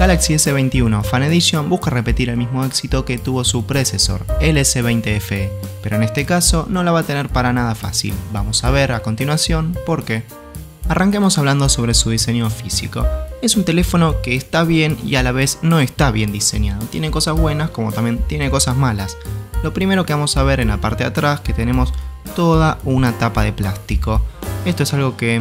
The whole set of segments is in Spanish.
Galaxy S21 Fan Edition busca repetir el mismo éxito que tuvo su predecesor, el S20 FE, pero en este caso no la va a tener para nada fácil. Vamos a ver a continuación por qué. Arranquemos hablando sobre su diseño físico. Es un teléfono que está bien y a la vez no está bien diseñado. Tiene cosas buenas como también tiene cosas malas. Lo primero que vamos a ver en la parte de atrás que tenemos toda una tapa de plástico. Esto es algo que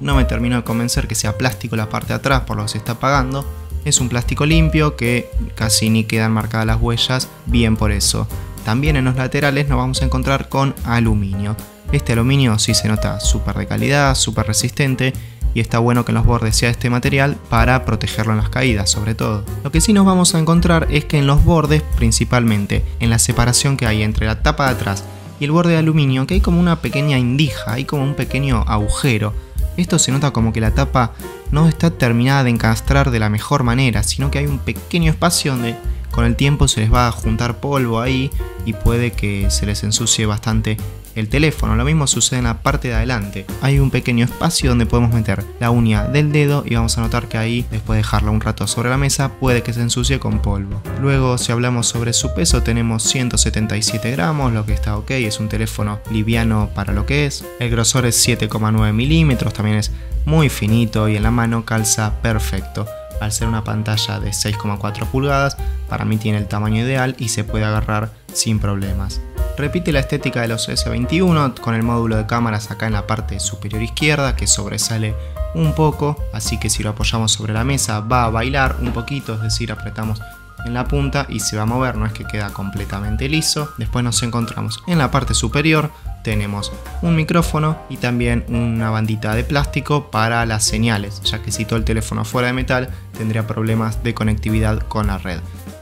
no me terminó de convencer que sea plástico la parte de atrás por lo que se está pagando. Es un plástico limpio que casi ni quedan marcadas las huellas, bien por eso. También en los laterales nos vamos a encontrar con aluminio. Este aluminio sí se nota súper de calidad, súper resistente y está bueno que en los bordes sea este material para protegerlo en las caídas sobre todo. Lo que sí nos vamos a encontrar es que en los bordes, principalmente en la separación que hay entre la tapa de atrás y el borde de aluminio, que hay como una pequeña indija, hay como un pequeño agujero. Esto se nota como que la tapa no está terminada de encastrar de la mejor manera, sino que hay un pequeño espacio donde con el tiempo se les va a juntar polvo ahí y puede que se les ensucie bastante el teléfono. Lo mismo sucede en la parte de adelante. Hay un pequeño espacio donde podemos meter la uña del dedo y vamos a notar que ahí, después de dejarlo un rato sobre la mesa, puede que se ensucie con polvo. Luego, si hablamos sobre su peso, tenemos 177 gramos, lo que está ok, es un teléfono liviano para lo que es. El grosor es 7,9 milímetros, también es muy finito y en la mano calza perfecto. Al ser una pantalla de 6,4 pulgadas, para mí tiene el tamaño ideal y se puede agarrar sin problemas. Repite la estética de los S21 con el módulo de cámaras acá en la parte superior izquierda que sobresale un poco, así que si lo apoyamos sobre la mesa va a bailar un poquito, es decir, apretamos en la punta y se va a mover, no es que queda completamente liso. Después nos encontramos en la parte superior, tenemos un micrófono y también una bandita de plástico para las señales, ya que si todo el teléfono fuera de metal tendría problemas de conectividad con la red.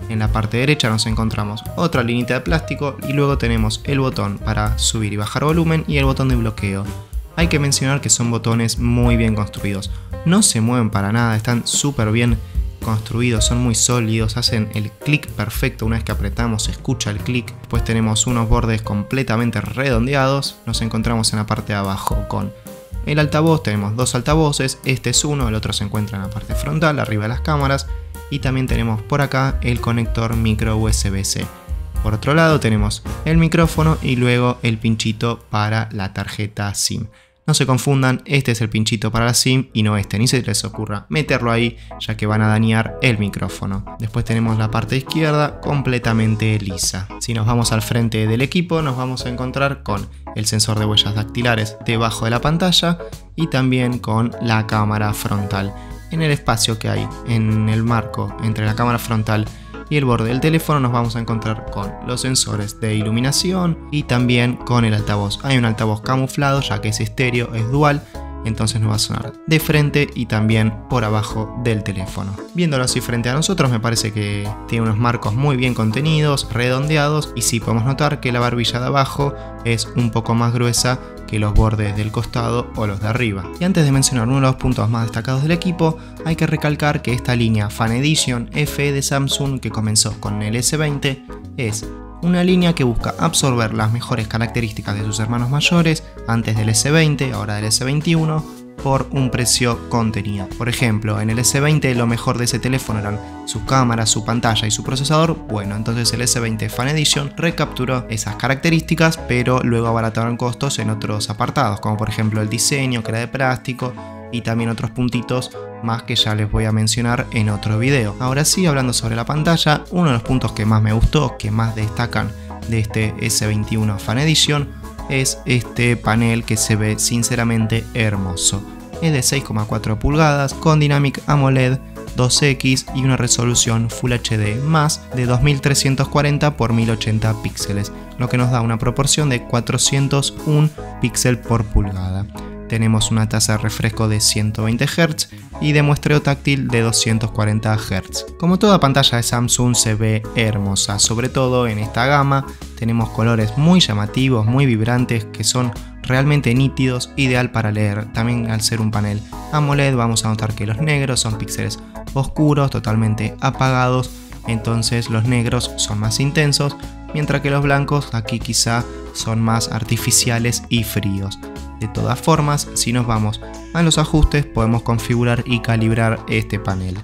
En la parte derecha nos encontramos otra linita de plástico y luego tenemos el botón para subir y bajar volumen y el botón de bloqueo. Hay que mencionar que son botones muy bien construidos, no se mueven para nada, están súper bien construidos, son muy sólidos, hacen el clic perfecto una vez que apretamos, se escucha el clic. Después tenemos unos bordes completamente redondeados, nos encontramos en la parte de abajo con el altavoz, tenemos dos altavoces, este es uno, el otro se encuentra en la parte frontal, arriba de las cámaras. Y también tenemos por acá el conector micro USB-C. Por otro lado tenemos el micrófono y luego el pinchito para la tarjeta SIM. No se confundan, este es el pinchito para la SIM y no este, ni se les ocurra meterlo ahí ya que van a dañar el micrófono. Después tenemos la parte izquierda completamente lisa. Si nos vamos al frente del equipo nos vamos a encontrar con el sensor de huellas dactilares debajo de la pantalla y también con la cámara frontal. En el espacio que hay en el marco entre la cámara frontal y el borde del teléfono nos vamos a encontrar con los sensores de iluminación y también con el altavoz. Hay un altavoz camuflado ya que es estéreo, es dual, entonces nos va a sonar de frente y también por abajo del teléfono. Viéndolo así frente a nosotros me parece que tiene unos marcos muy bien contenidos, redondeados y sí podemos notar que la barbilla de abajo es un poco más gruesa que los bordes del costado o los de arriba. Y antes de mencionar uno de los puntos más destacados del equipo, hay que recalcar que esta línea Fan Edition FE de Samsung que comenzó con el S20 es una línea que busca absorber las mejores características de sus hermanos mayores antes del S20, ahora del S21, por un precio contenido. Por ejemplo, en el S20 lo mejor de ese teléfono eran sus cámaras, su pantalla y su procesador. Bueno, entonces el S20 Fan Edition recapturó esas características, pero luego abarataron costos en otros apartados, como por ejemplo el diseño, que era de plástico, y también otros puntitos más que ya les voy a mencionar en otro video. Ahora sí, hablando sobre la pantalla, uno de los puntos que más me gustó, que más destacan de este S21 Fan Edition, es este panel que se ve sinceramente hermoso. Es de 6,4 pulgadas con Dynamic AMOLED 2X y una resolución Full HD más de 2340 x 1080 píxeles, lo que nos da una proporción de 401 píxeles por pulgada. Tenemos una tasa de refresco de 120 Hz y de muestreo táctil de 240 Hz. Como toda pantalla de Samsung se ve hermosa, sobre todo en esta gama tenemos colores muy llamativos, muy vibrantes que son realmente nítidos, ideal para leer. También al ser un panel AMOLED vamos a notar que los negros son píxeles oscuros, totalmente apagados, entonces los negros son más intensos, mientras que los blancos aquí quizá son más artificiales y fríos. De todas formas, si nos vamos a los ajustes podemos configurar y calibrar este panel.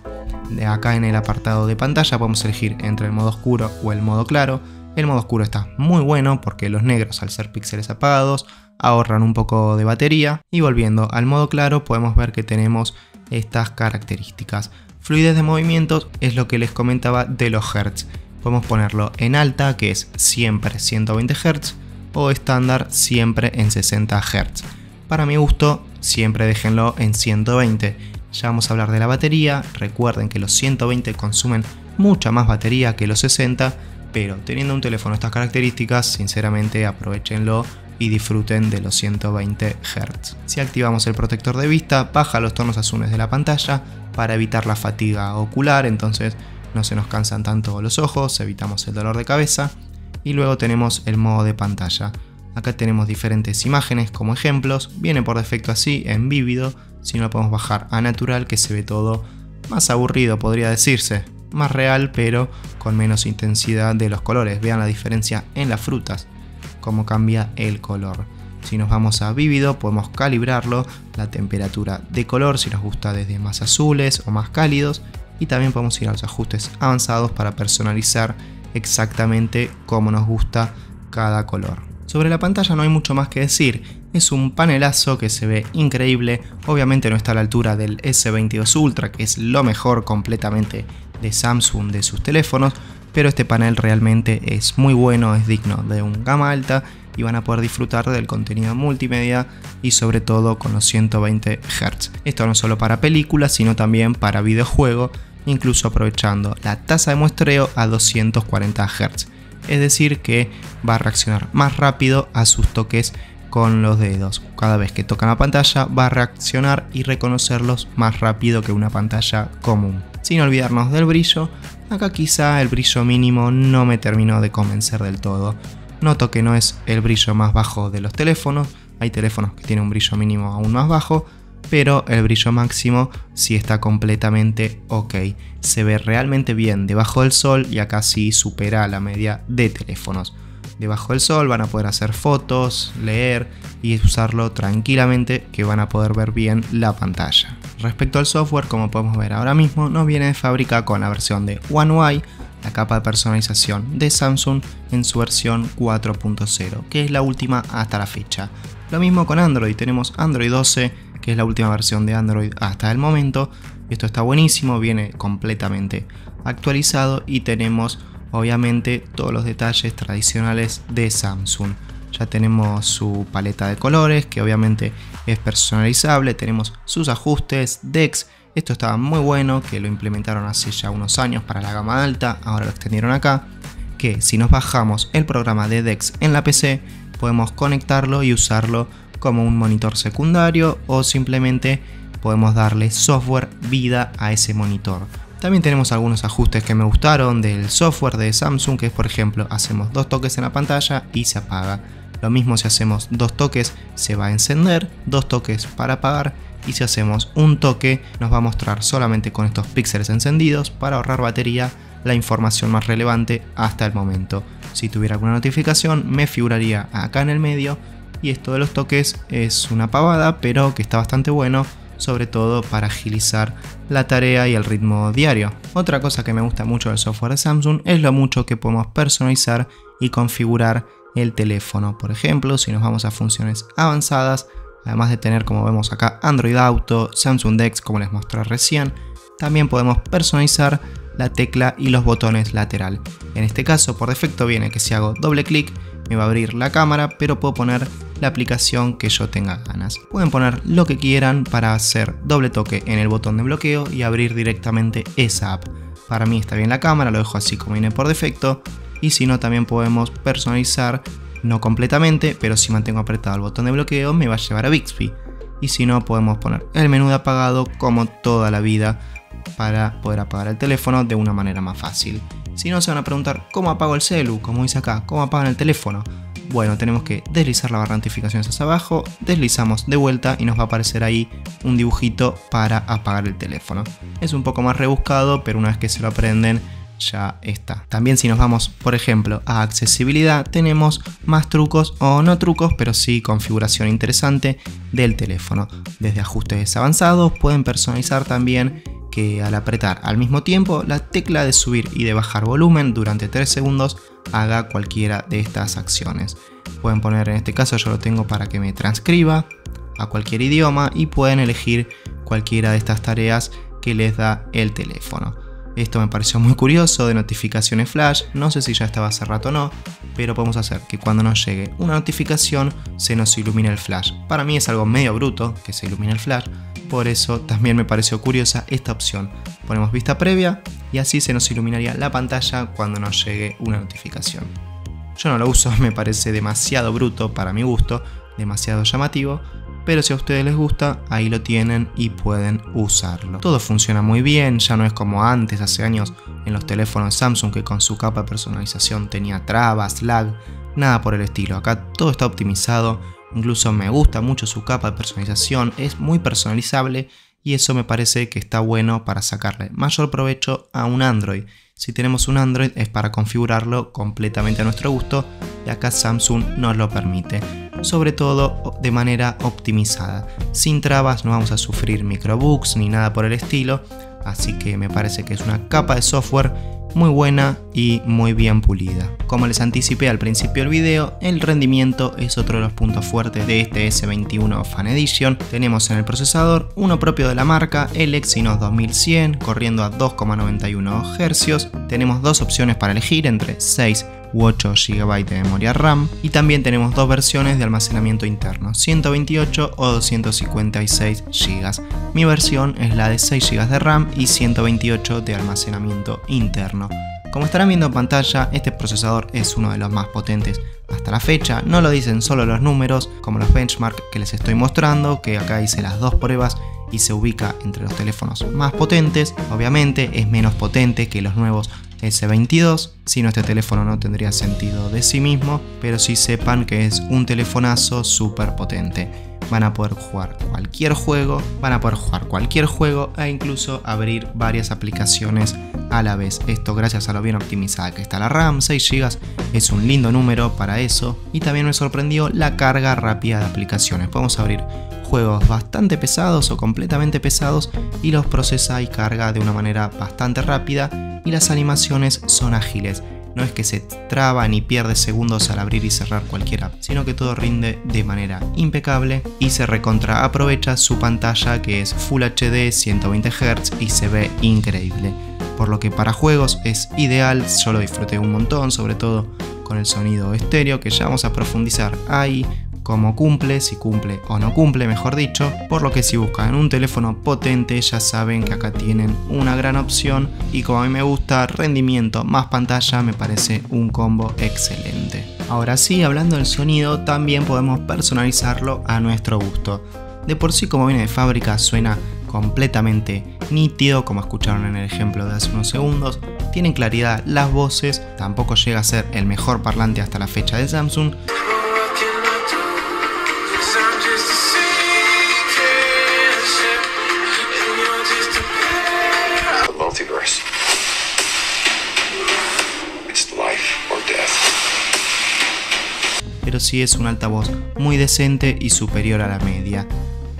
Acá en el apartado de pantalla podemos elegir entre el modo oscuro o el modo claro. El modo oscuro está muy bueno porque los negros, al ser píxeles apagados, ahorran un poco de batería. Y volviendo al modo claro podemos ver que tenemos estas características. Fluidez de movimientos es lo que les comentaba de los hertz. Podemos ponerlo en alta, que es siempre 120 Hz, o estándar, siempre en 60 Hz. Para mi gusto, siempre déjenlo en 120. Ya vamos a hablar de la batería. Recuerden que los 120 consumen mucha más batería que los 60, pero teniendo un teléfono de estas características, sinceramente aprovechenlo y disfruten de los 120 Hz. Si activamos el protector de vista, baja los tonos azules de la pantalla para evitar la fatiga ocular, entonces no se nos cansan tanto los ojos, evitamos el dolor de cabeza. Y luego tenemos el modo de pantalla. Acá tenemos diferentes imágenes como ejemplos, viene por defecto así en vívido, si no lo podemos bajar a natural, que se ve todo más aburrido, podría decirse, más real pero con menos intensidad de los colores. Vean la diferencia en las frutas, cómo cambia el color. Si nos vamos a vívido podemos calibrarlo, la temperatura de color, si nos gusta desde más azules o más cálidos, y también podemos ir a los ajustes avanzados para personalizar exactamente cómo nos gusta cada color. Sobre la pantalla no hay mucho más que decir, es un panelazo que se ve increíble. Obviamente no está a la altura del S22 Ultra, que es lo mejor completamente de Samsung de sus teléfonos, pero este panel realmente es muy bueno, es digno de un gama alta y van a poder disfrutar del contenido multimedia y sobre todo con los 120 Hz. Esto no solo para películas, sino también para videojuegos, incluso aprovechando la tasa de muestreo a 240 Hz. Es decir que va a reaccionar más rápido a sus toques con los dedos. Cada vez que tocan la pantalla va a reaccionar y reconocerlos más rápido que una pantalla común. Sin olvidarnos del brillo, acá quizá el brillo mínimo no me terminó de convencer del todo. Noto que no es el brillo más bajo de los teléfonos, hay teléfonos que tienen un brillo mínimo aún más bajo, pero el brillo máximo sí está completamente ok. Se ve realmente bien debajo del sol y acá sí supera la media de teléfonos. Debajo del sol van a poder hacer fotos, leer y usarlo tranquilamente, que van a poder ver bien la pantalla. Respecto al software, como podemos ver ahora mismo, nos viene de fábrica con la versión de One UI, la capa de personalización de Samsung en su versión 4.0, que es la última hasta la fecha. Lo mismo con Android, tenemos Android 12, que es la última versión de Android hasta el momento. Esto está buenísimo, viene completamente actualizado y tenemos obviamente todos los detalles tradicionales de Samsung. Ya tenemos su paleta de colores, que obviamente es personalizable, tenemos sus ajustes, DeX. Esto estaba muy bueno, que lo implementaron hace ya unos años para la gama alta, ahora lo extendieron acá, que si nos bajamos el programa de DeX en la PC, podemos conectarlo y usarlo como un monitor secundario, o simplemente podemos darle software vida a ese monitor. También tenemos algunos ajustes que me gustaron del software de Samsung, que es, por ejemplo, hacemos 2 toques en la pantalla y se apaga. Lo mismo si hacemos 2 toques se va a encender, 2 toques para apagar, y si hacemos un toque nos va a mostrar solamente con estos píxeles encendidos para ahorrar batería la información más relevante hasta el momento. Si tuviera alguna notificación me figuraría acá en el medio, y esto de los toques es una pavada, pero que está bastante bueno, sobre todo para agilizar la tarea y el ritmo diario. Otra cosa que me gusta mucho del software de Samsung es lo mucho que podemos personalizar y configurar el teléfono. Por ejemplo, si nos vamos a funciones avanzadas, además de tener, como vemos acá, Android Auto, Samsung DeX, como les mostré recién, también podemos personalizar la tecla y los botones lateral. En este caso, por defecto viene que si hago doble clic me va a abrir la cámara, pero puedo poner la aplicación que yo tenga ganas. Pueden poner lo que quieran para hacer doble toque en el botón de bloqueo y abrir directamente esa app. Para mí está bien la cámara, lo dejo así como viene por defecto, y si no también podemos personalizar, no completamente, pero si mantengo apretado el botón de bloqueo me va a llevar a Bixby, y si no podemos poner el menú de apagado como toda la vida para poder apagar el teléfono de una manera más fácil. Si no, se van a preguntar ¿cómo apago el celu? Como dice acá, ¿cómo apagan el teléfono? Bueno, tenemos que deslizar la barra de notificaciones hacia abajo, deslizamos de vuelta y nos va a aparecer ahí un dibujito para apagar el teléfono. Es un poco más rebuscado, pero una vez que se lo aprenden ya está. También si nos vamos, por ejemplo, a accesibilidad, tenemos más trucos, o no trucos, pero sí configuración interesante del teléfono. Desde ajustes avanzados pueden personalizar también que al apretar al mismo tiempo la tecla de subir y de bajar volumen durante 3 segundos haga cualquiera de estas acciones. Pueden poner, en este caso yo lo tengo para que me transcriba a cualquier idioma, y pueden elegir cualquiera de estas tareas que les da el teléfono. Esto me pareció muy curioso de notificaciones flash, no sé si ya estaba hace rato o no, pero podemos hacer que cuando nos llegue una notificación se nos ilumine el flash. Para mí es algo medio bruto que se ilumine el flash, por eso también me pareció curiosa esta opción. Ponemos vista previa y así se nos iluminaría la pantalla cuando nos llegue una notificación. Yo no lo uso, me parece demasiado bruto para mi gusto, demasiado llamativo, pero si a ustedes les gusta, ahí lo tienen y pueden usarlo. Todo funciona muy bien, ya no es como antes, hace años, en los teléfonos Samsung, que con su capa de personalización tenía trabas, lag, nada por el estilo. Acá todo está optimizado, incluso me gusta mucho su capa de personalización, es muy personalizable y eso me parece que está bueno para sacarle mayor provecho a un Android. Si tenemos un Android es para configurarlo completamente a nuestro gusto y acá Samsung nos lo permite, sobre todo de manera optimizada. Sin trabas, no vamos a sufrir microbugs ni nada por el estilo, así que me parece que es una capa de software muy buena y muy bien pulida. Como les anticipé al principio del video, el rendimiento es otro de los puntos fuertes de este S21 Fan Edition. Tenemos en el procesador uno propio de la marca, el Exynos 2100, corriendo a 2,91 Hz. Tenemos dos opciones para elegir entre 6 u 8 GB de memoria RAM, y también tenemos dos versiones de almacenamiento interno, 128 o 256 GB. Mi versión es la de 6 GB de RAM y 128 de almacenamiento interno. Como estarán viendo en pantalla, este procesador es uno de los más potentes hasta la fecha. No lo dicen solo los números, como los benchmarks que les estoy mostrando, que acá hice las dos pruebas y se ubica entre los teléfonos más potentes. Obviamente es menos potente que los nuevos S22, si no este teléfono no tendría sentido de sí mismo, pero sí sepan que es un telefonazo súper potente. Van a poder jugar cualquier juego, e incluso abrir varias aplicaciones a la vez. Esto gracias a lo bien optimizada que está la RAM, 6 GB es un lindo número para eso, y también me sorprendió la carga rápida de aplicaciones. Podemos abrir juegos bastante pesados o completamente pesados y los procesa y carga de una manera bastante rápida, y las animaciones son ágiles. No es que se traba ni pierde segundos al abrir y cerrar cualquier app, sino que todo rinde de manera impecable y se recontra aprovecha su pantalla, que es Full HD 120 Hz y se ve increíble. Por lo que para juegos es ideal, yo lo disfruté un montón, sobre todo con el sonido estéreo, que ya vamos a profundizar ahí, cómo cumple, si cumple o no cumple, mejor dicho. Por lo que si buscan un teléfono potente, ya saben que acá tienen una gran opción, y como a mí me gusta rendimiento más pantalla, me parece un combo excelente. Ahora sí, hablando del sonido, también podemos personalizarlo a nuestro gusto. De por sí, como viene de fábrica, suena completamente nítido, como escucharon en el ejemplo de hace unos segundos. Tienen claridad las voces, tampoco llega a ser el mejor parlante hasta la fecha de Samsung. Pero sí es un altavoz muy decente y superior a la media.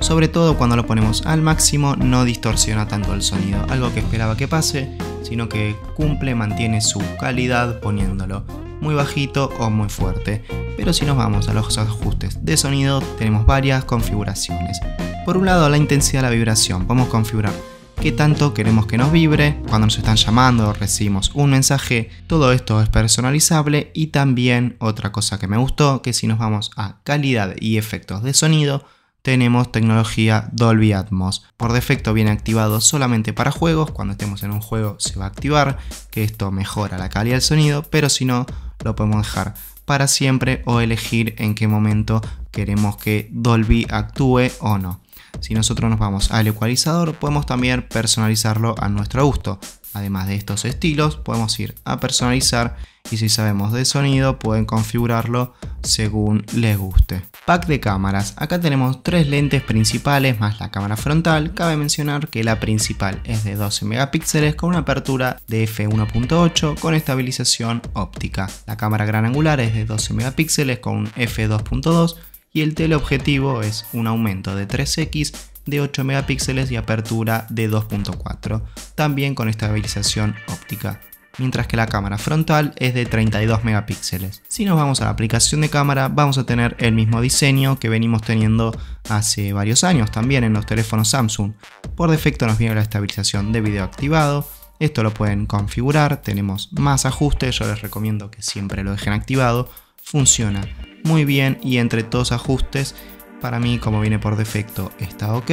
Sobre todo cuando lo ponemos al máximo, no distorsiona tanto el sonido, algo que esperaba que pase, sino que cumple, mantiene su calidad poniéndolo muy bajito o muy fuerte. Pero si nos vamos a los ajustes de sonido, tenemos varias configuraciones. Por un lado, la intensidad de la vibración. Podemos configurar qué tanto queremos que nos vibre cuando nos están llamando o recibimos un mensaje. Todo esto es personalizable. Y también otra cosa que me gustó, que si nos vamos a calidad y efectos de sonido, tenemos tecnología Dolby Atmos. Por defecto viene activado solamente para juegos. Cuando estemos en un juego se va a activar, que esto mejora la calidad del sonido, pero si no, lo podemos dejar para siempre o elegir en qué momento queremos que Dolby actúe o no. Si nosotros nos vamos al ecualizador, podemos también personalizarlo a nuestro gusto. Además de estos estilos, podemos ir a personalizar, y si sabemos de sonido, pueden configurarlo según les guste. Pack de cámaras. Acá tenemos tres lentes principales más la cámara frontal. Cabe mencionar que la principal es de 12 megapíxeles con una apertura de f1.8 con estabilización óptica. La cámara gran angular es de 12 megapíxeles con un f2.2 y el teleobjetivo es un aumento de 3x de 8 megapíxeles y apertura de 2.4, también con estabilización óptica, mientras que la cámara frontal es de 32 megapíxeles. Si nos vamos a la aplicación de cámara, vamos a tener el mismo diseño que venimos teniendo hace varios años también en los teléfonos Samsung. Por defecto nos viene la estabilización de video activado. Esto lo pueden configurar, tenemos más ajustes, yo les recomiendo que siempre lo dejen activado. Funciona muy bien y entre todos ajustes, para mí como viene por defecto está ok.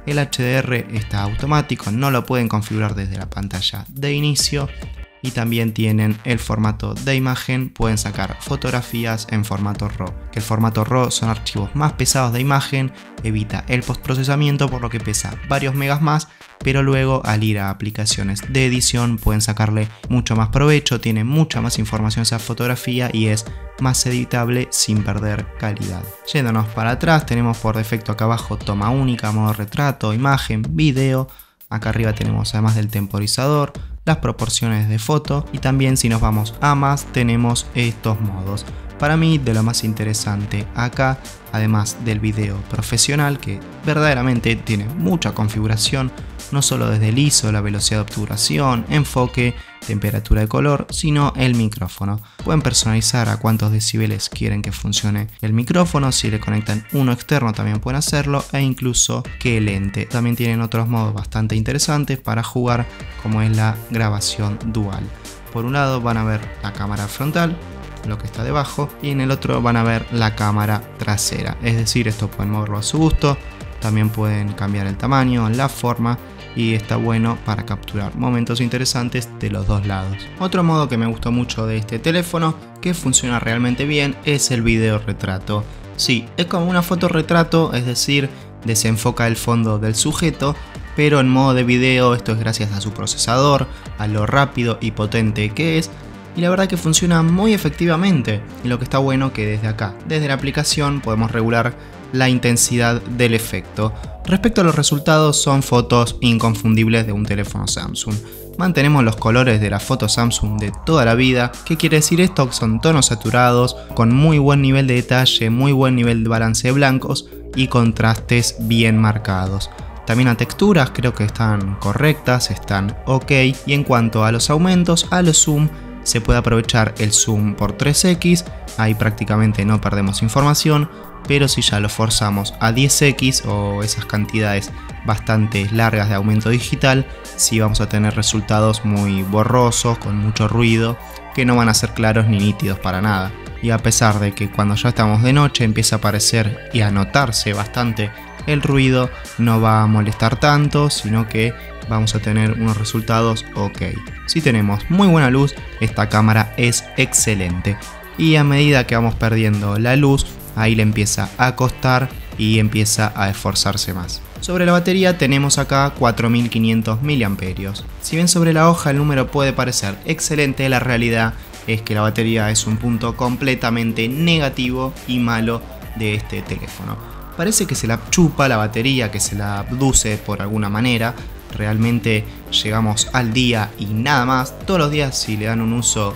El HDR está automático, no lo pueden configurar desde la pantalla de inicio. Y también tienen el formato de imagen, pueden sacar fotografías en formato RAW. Que el formato RAW son archivos más pesados de imagen, evita el postprocesamiento por lo que pesa varios megas más, pero luego al ir a aplicaciones de edición pueden sacarle mucho más provecho, tiene mucha más información esa fotografía y es más editable sin perder calidad. Yéndonos para atrás, tenemos por defecto acá abajo toma única, modo retrato, imagen, video. Acá arriba tenemos además del temporizador, las proporciones de foto y también si nos vamos a más tenemos estos modos. Para mí de lo más interesante acá, además del video profesional que verdaderamente tiene mucha configuración, no solo desde el ISO, la velocidad de obturación, enfoque, temperatura de color, sino el micrófono. Pueden personalizar a cuántos decibeles quieren que funcione el micrófono, si le conectan uno externo también pueden hacerlo e incluso qué lente. También tienen otros modos bastante interesantes para jugar como es la grabación dual. Por un lado van a ver la cámara frontal, lo que está debajo, y en el otro van a ver la cámara trasera, es decir, esto pueden moverlo a su gusto, también pueden cambiar el tamaño, la forma y está bueno para capturar momentos interesantes de los dos lados. Otro modo que me gustó mucho de este teléfono, que funciona realmente bien, es el video retrato. Sí, es como una foto retrato, es decir, desenfoca el fondo del sujeto, pero en modo de video esto es gracias a su procesador, a lo rápido y potente que es, y la verdad que funciona muy efectivamente. Y lo que está bueno que desde acá, desde la aplicación, podemos regular la intensidad del efecto. Respecto a los resultados, son fotos inconfundibles de un teléfono Samsung. Mantenemos los colores de la foto Samsung de toda la vida. ¿Qué quiere decir esto? Son tonos saturados, con muy buen nivel de detalle, muy buen nivel de balance de blancos y contrastes bien marcados. También a texturas creo que están correctas, están ok. Y en cuanto a los aumentos, a los zoom, se puede aprovechar el zoom por 3x, ahí prácticamente no perdemos información, pero si ya lo forzamos a 10x o esas cantidades bastante largas de aumento digital, sí vamos a tener resultados muy borrosos, con mucho ruido, que no van a ser claros ni nítidos para nada. Y a pesar de que cuando ya estamos de noche empieza a aparecer y a notarse bastante el ruido, no va a molestar tanto, sino que vamos a tener unos resultados ok. Si tenemos muy buena luz, esta cámara es excelente. Y a medida que vamos perdiendo la luz, ahí le empieza a costar y empieza a esforzarse más. Sobre la batería tenemos acá 4500 mAh. Si bien sobre la hoja el número puede parecer excelente, la realidad es que la batería es un punto completamente negativo y malo de este teléfono. Parece que se la chupa la batería, que se la abduce por alguna manera. Realmente llegamos al día y nada más. Todos los días, si le dan un uso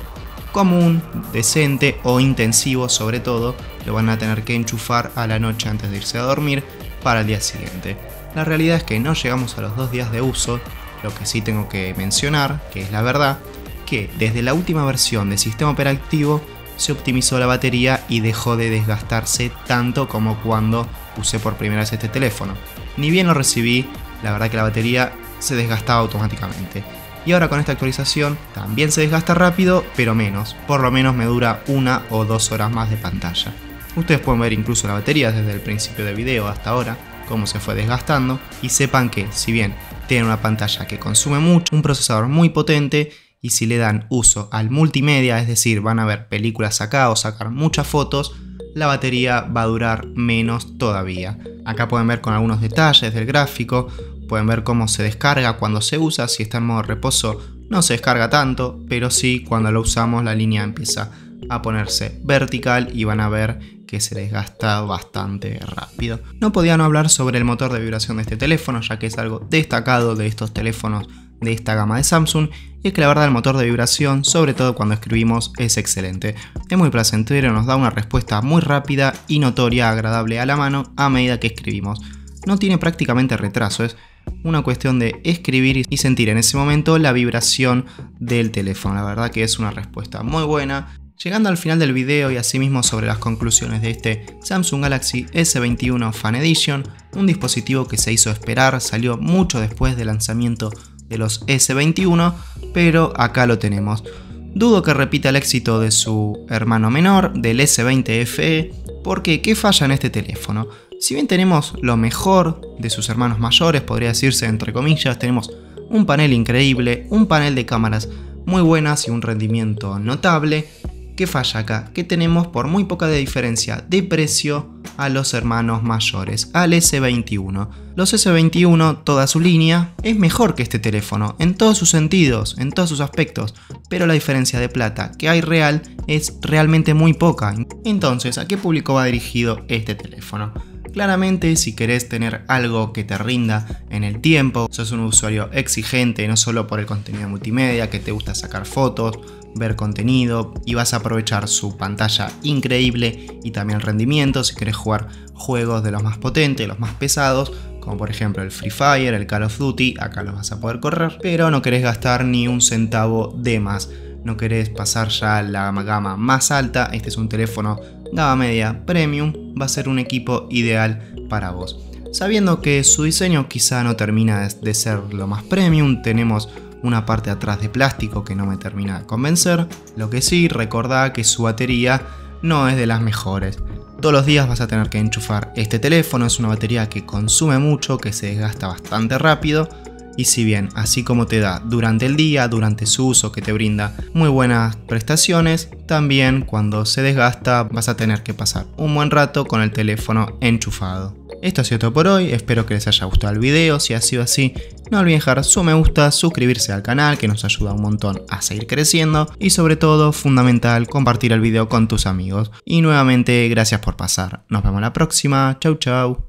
común, decente o intensivo sobre todo, lo van a tener que enchufar a la noche antes de irse a dormir para el día siguiente. La realidad es que no llegamos a los 2 días de uso. Lo que sí tengo que mencionar, que es la verdad, que desde la última versión del sistema operativo se optimizó la batería y dejó de desgastarse tanto como cuando usé por primera vez este teléfono. Ni bien lo recibí, la verdad que la batería se desgastaba automáticamente. Y ahora con esta actualización también se desgasta rápido, pero menos. Por lo menos me dura 1 o 2 horas más de pantalla. Ustedes pueden ver incluso la batería desde el principio del video hasta ahora, cómo se fue desgastando. Y sepan que, si bien tiene una pantalla que consume mucho, un procesador muy potente, y si le dan uso al multimedia, es decir, van a ver películas acá o sacar muchas fotos, la batería va a durar menos todavía. Acá pueden ver con algunos detalles del gráfico, pueden ver cómo se descarga cuando se usa. Si está en modo reposo no se descarga tanto, pero sí cuando lo usamos la línea empieza a ponerse vertical y van a ver que se desgasta bastante rápido. No podía no hablar sobre el motor de vibración de este teléfono, ya que es algo destacado de estos teléfonos de esta gama de Samsung, y es que la verdad el motor de vibración, sobre todo cuando escribimos, es excelente. Es muy placentero, nos da una respuesta muy rápida y notoria, agradable a la mano a medida que escribimos. no tiene prácticamente retraso, es una cuestión de escribir y sentir en ese momento la vibración del teléfono. La verdad que es una respuesta muy buena. Llegando al final del video y asimismo sobre las conclusiones de este Samsung Galaxy S21 Fan Edition, un dispositivo que se hizo esperar, salió mucho después del lanzamiento de los S21, pero acá lo tenemos. Dudo que repita el éxito de su hermano menor, del S20 FE, porque ¿qué falla en este teléfono? Si bien tenemos lo mejor de sus hermanos mayores, podría decirse entre comillas, tenemos un panel increíble, un panel de cámaras muy buenas y un rendimiento notable, ¿qué falla acá? Que tenemos por muy poca de diferencia de precio a los hermanos mayores, al S21. Los S21, toda su línea, es mejor que este teléfono, en todos sus sentidos, en todos sus aspectos, pero la diferencia de plata que hay real es realmente muy poca. Entonces, ¿a qué público va dirigido este teléfono? Claramente, si querés tener algo que te rinda en el tiempo, sos un usuario exigente, no solo por el contenido multimedia, que te gusta sacar fotos, ver contenido y vas a aprovechar su pantalla increíble y también el rendimiento si querés jugar juegos de los más potentes, los más pesados, como por ejemplo el Free Fire, el Call of Duty, acá los vas a poder correr, pero no querés gastar ni un centavo de más. No querés pasar ya la gama más alta, este es un teléfono gama media premium, va a ser un equipo ideal para vos. Sabiendo que su diseño quizá no termina de ser lo más premium, tenemos una parte atrás de plástico que no me termina de convencer, lo que sí, recordá que su batería no es de las mejores. Todos los días vas a tener que enchufar este teléfono, es una batería que consume mucho, que se desgasta bastante rápido. Y si bien, así como te da durante el día, durante su uso que te brinda muy buenas prestaciones, también cuando se desgasta vas a tener que pasar un buen rato con el teléfono enchufado. Esto ha sido todo por hoy, espero que les haya gustado el video, si ha sido así, no olviden dejar su me gusta, suscribirse al canal que nos ayuda un montón a seguir creciendo y sobre todo, fundamental, compartir el video con tus amigos. Y nuevamente, gracias por pasar, nos vemos la próxima, chau chau.